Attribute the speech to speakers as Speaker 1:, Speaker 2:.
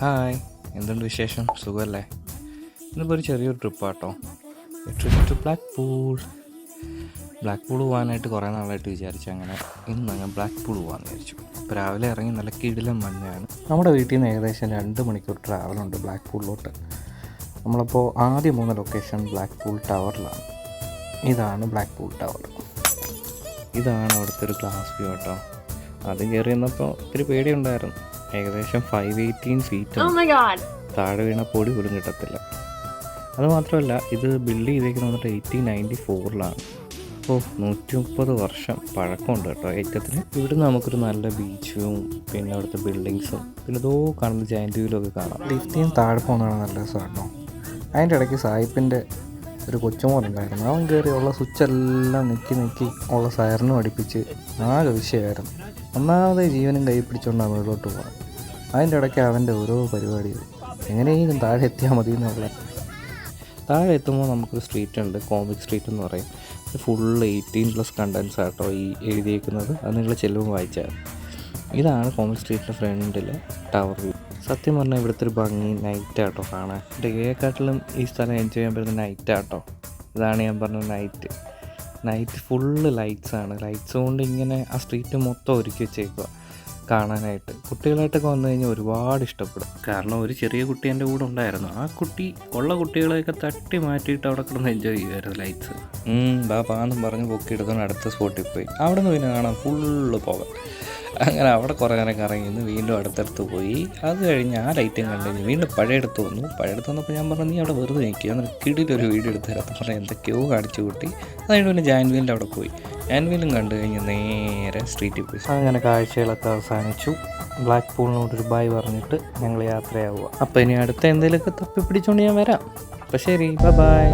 Speaker 1: Hi, എന്തുണ്ട് വിശേഷം? സുഖമല്ലേ? ഇന്നിപ്പോൾ ഒരു ചെറിയൊരു ട്രിപ്പാട്ടോ. ട്രിപ്പ് ടു ബ്ലാക്ക് പൂൾ പോകാനായിട്ട് കുറേ നാളായിട്ട് വിചാരിച്ചു. അങ്ങനെ ഇന്ന് ബ്ലാക്ക് പൂൾ പോകാമെന്ന് വിചാരിച്ചു. ഇപ്പോൾ രാവിലെ ഇറങ്ങി നല്ല കിടിലം മഞ്ഞാണ്. നമ്മുടെ വീട്ടിൽ നിന്ന് ഏകദേശം 2 മണിക്കൂർ ട്രാവലുണ്ട് ബ്ലാക്ക് പൂളിലോട്ട്. നമ്മളപ്പോൾ ആദ്യം പോകുന്ന ലൊക്കേഷൻ ബ്ലാക്ക് പൂൾ ടവറിലാണ്. ഇതാണ് ബ്ലാക്ക് പൂൾ ടവർ. ഇതാണ് അവിടുത്തെ ഒരു ഗ്ലാസ് വ്യൂ കേട്ടോ. ആദ്യം കയറി വന്നപ്പോൾ ഇത്തിരി പേടിയുണ്ടായിരുന്നു. ഏകദേശം 518 ഫീറ്റ്. താഴെ വീണ പൊടി പോലും കിട്ടത്തില്ല. അതുമാത്രമല്ല, ഇത് ബിൽഡ് ചെയ്തേക്കുന്നത് 1894 അപ്പോൾ 130 വർഷം പഴക്കമുണ്ട് കേട്ടോ ഏറ്റത്തിന്. ഇവിടുന്ന് നമുക്കൊരു നല്ല ബീച്ചും പിന്നെ അവിടുത്തെ ബിൽഡിങ്സും പിന്നെ ഇതോ കാണുന്ന ജയൻറ്റ് വീലും ഒക്കെ കാണാം. ലിഫ്റ്റിന് താഴെ പോകുന്നതാണ് നല്ല രസം കേട്ടോ. അതിൻ്റെ ഇടയ്ക്ക് സായിപ്പിൻ്റെ ഒരു കൊച്ചുമോനുണ്ടായിരുന്നു. അവൻ കയറി ഉള്ള സ്വിച്ചെല്ലാം നെക്കി ഉള്ള സയറിനും അടുപ്പിച്ച് ആകെ വിഷയമായിരുന്നു. ഒന്നാമത് ജീവനും കൈ പിടിച്ചുകൊണ്ടാണ് മുകളിലോട്ട് പോകാം. അതിൻ്റെ ഇടയ്ക്ക് അവൻ്റെ ഓരോ പരിപാടികൾ എങ്ങനെയെങ്കിലും താഴെ എത്തിയാൽ മതി എന്നുള്ള. താഴെ എത്തുമ്പോൾ നമുക്കൊരു സ്ട്രീറ്റ് ഉണ്ട്, കോമിക് സ്ട്രീറ്റ് എന്ന് പറയും. ഫുള്ള് 18+ കണ്ടൻസ് ആട്ടോ ഈ എഴുതിയേക്കുന്നത്. അത് നിങ്ങൾ ചെല്ലുമ്പോൾ വായിച്ചാൽ. ഇതാണ് കോമിക് സ്ട്രീറ്റിൻ്റെ ഫ്രണ്ടിലെ ടവർ വ്യൂ. സത്യം പറഞ്ഞാൽ ഇവിടുത്തെ ഒരു ഭംഗി നൈറ്റ് ആട്ടോ കാണാൻ. ഡേയെക്കാട്ടിലും ഈ സ്ഥലം എൻജോയ് ചെയ്യാൻ പറ്റുന്ന നൈറ്റ് ആട്ടോ. ഇതാണ് ഞാൻ പറഞ്ഞ നൈറ്റ് ഫുള്ള് ലൈറ്റ്സാണ്. ലൈറ്റ്സ് കൊണ്ട് ഇങ്ങനെ ആ സ്ട്രീറ്റ് മൊത്തം ഒരുക്കി വെച്ചേക്കുക കാണാനായിട്ട്. കുട്ടികളായിട്ടൊക്കെ വന്നു കഴിഞ്ഞാൽ ഒരുപാട് ഇഷ്ടപ്പെടും. കാരണം ഒരു ചെറിയ കുട്ടി എൻ്റെ കൂടെ ഉണ്ടായിരുന്നു. ആ കുട്ടി ഉള്ള കുട്ടികളെയൊക്കെ തട്ടി മാറ്റിയിട്ട് അവിടെ കിടന്ന് എൻജോയ് ചെയ്യുമായിരുന്നു ലൈറ്റ്സ്. ബാപ്പാന്നും പറഞ്ഞ് പൊക്കി എടുത്തോണ്ട് അടുത്ത സ്പോട്ടിൽ പോയി. അവിടെ നിന്ന് പിന്നെ കാണാൻ ഫുള്ള് പോകാം. അങ്ങനെ അവിടെ കുറേ നേരം കറങ്ങിന്ന് വീണ്ടും അടുത്തടുത്ത് പോയി. അത് കഴിഞ്ഞ് ആ ലൈറ്റും കണ്ടു കഴിഞ്ഞ് വീണ്ടും പഴയടുത്ത് വന്നപ്പോൾ ഞാൻ പറഞ്ഞു, നീ അവിടെ വെറുതെ നിൽക്കുക, എന്നിട്ട് കിടിലൊരു വീഡിയോ എടുത്ത് തരാം പറഞ്ഞാൽ എന്തൊക്കെയോ കാണിച്ചു കൂട്ടി. അത് കഴിഞ്ഞ് പിന്നെ ജയൻറ്റ് വീലിൻ്റെ അവിടെ പോയി. ജയൻറ്റ് വീലും കണ്ടു കഴിഞ്ഞ് നേരെ സ്ട്രീറ്റിൽ പോയി. അങ്ങനെ കാഴ്ചകളൊക്കെ അവസാനിച്ചു. ബ്ലാക്ക് പൂളിനോടൊരു ബൈ പറഞ്ഞിട്ട് ഞങ്ങൾ യാത്രയാവുക. അപ്പോൾ ഇനി അടുത്ത എന്തെങ്കിലുമൊക്കെ തപ്പി പിടിച്ചുകൊണ്ട് ഞാൻ വരാം. അപ്പോൾ ശരി, ബൈ.